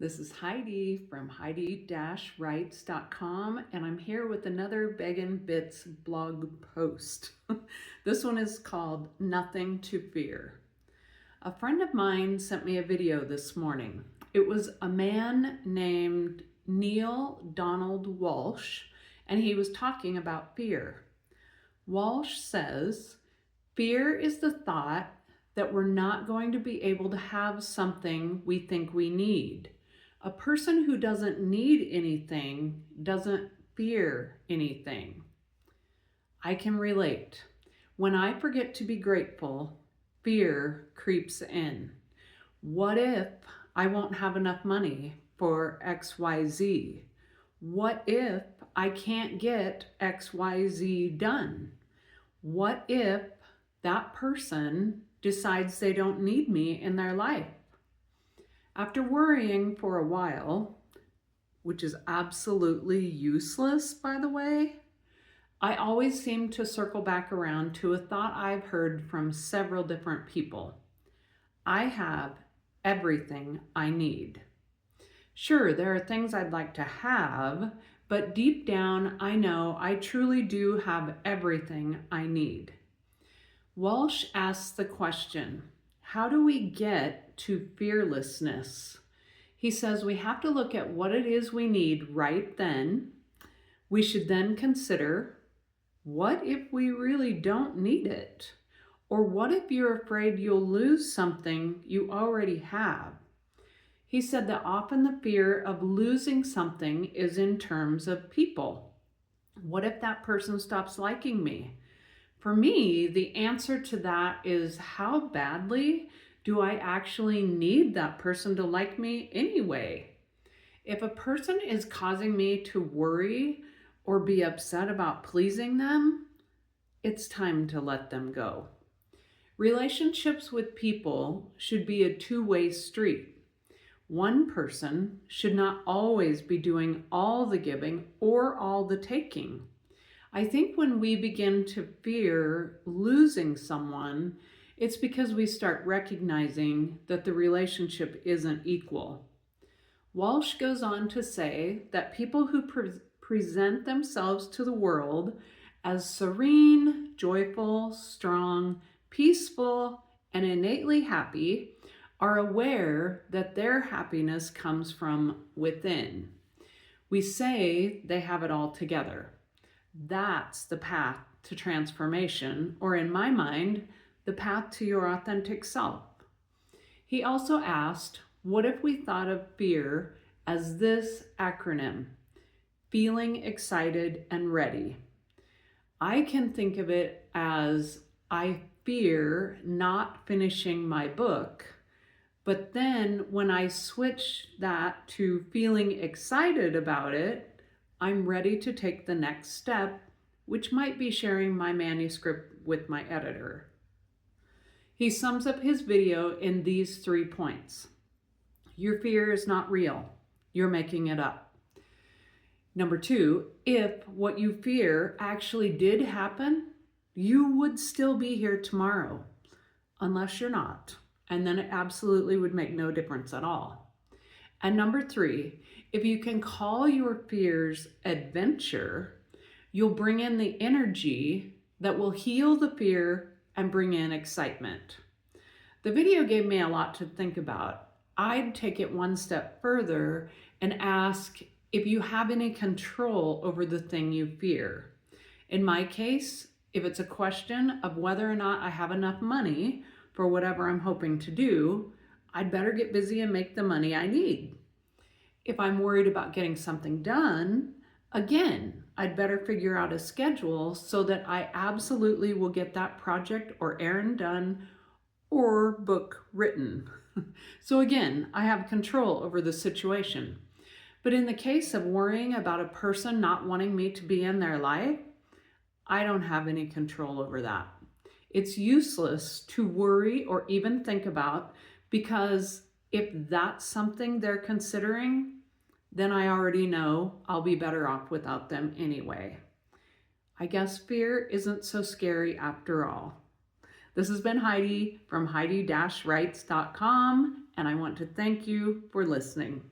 This is Heidi from Heidi-Writes.com, and I'm here with another Beggin' Bits blog post. This one is called Nothing to Fear. A friend of mine sent me a video this morning. It was a man named Neil Donald Walsh, and he was talking about fear. Walsh says, fear is the thought that we're not going to be able to have something we think we need. A person who doesn't need anything doesn't fear anything. I can relate. When I forget to be grateful, fear creeps in. What if I won't have enough money for XYZ? What if I can't get XYZ done? What if that person decides they don't need me in their life? After worrying for a while, which is absolutely useless, by the way, I always seem to circle back around to a thought I've heard from several different people. I have everything I need. Sure, there are things I'd like to have, but deep down, I know I truly do have everything I need. Walsh asks the question, how do we get to fearlessness? He says we have to look at what it is we need right then. We should then consider, what if we really don't need it? Or what if you're afraid you'll lose something you already have? He said that often the fear of losing something is in terms of people. What if that person stops liking me? For me, the answer to that is, how badly do I actually need that person to like me anyway? If a person is causing me to worry or be upset about pleasing them, it's time to let them go. Relationships with people should be a two-way street. One person should not always be doing all the giving or all the taking. I think when we begin to fear losing someone, it's because we start recognizing that the relationship isn't equal. Walsh goes on to say that people who present themselves to the world as serene, joyful, strong, peaceful, and innately happy are aware that their happiness comes from within. We say they have it all together. That's the path to transformation, or in my mind, the path to your authentic self. He also asked, what if we thought of fear as this acronym, feeling excited and ready? I can think of it as, I fear not finishing my book, but then when I switch that to feeling excited about it, I'm ready to take the next step, which might be sharing my manuscript with my editor. He sums up his video in these 3 points. Your fear is not real. You're making it up. Number 2, if what you fear actually did happen, you would still be here tomorrow, unless you're not. And then it absolutely would make no difference at all. And number 3, if you can call your fears adventure, you'll bring in the energy that will heal the fear and bring in excitement. The video gave me a lot to think about. I'd take it one step further and ask if you have any control over the thing you fear. In my case, if it's a question of whether or not I have enough money for whatever I'm hoping to do, I'd better get busy and make the money I need. If I'm worried about getting something done, again, I'd better figure out a schedule so that I absolutely will get that project or errand done or book written. So again, I have control over the situation. But in the case of worrying about a person not wanting me to be in their life, I don't have any control over that. It's useless to worry or even think about, because if that's something they're considering, then I already know I'll be better off without them anyway. I guess fear isn't so scary after all. This has been Heidi from Heidi-Writes.com, and I want to thank you for listening.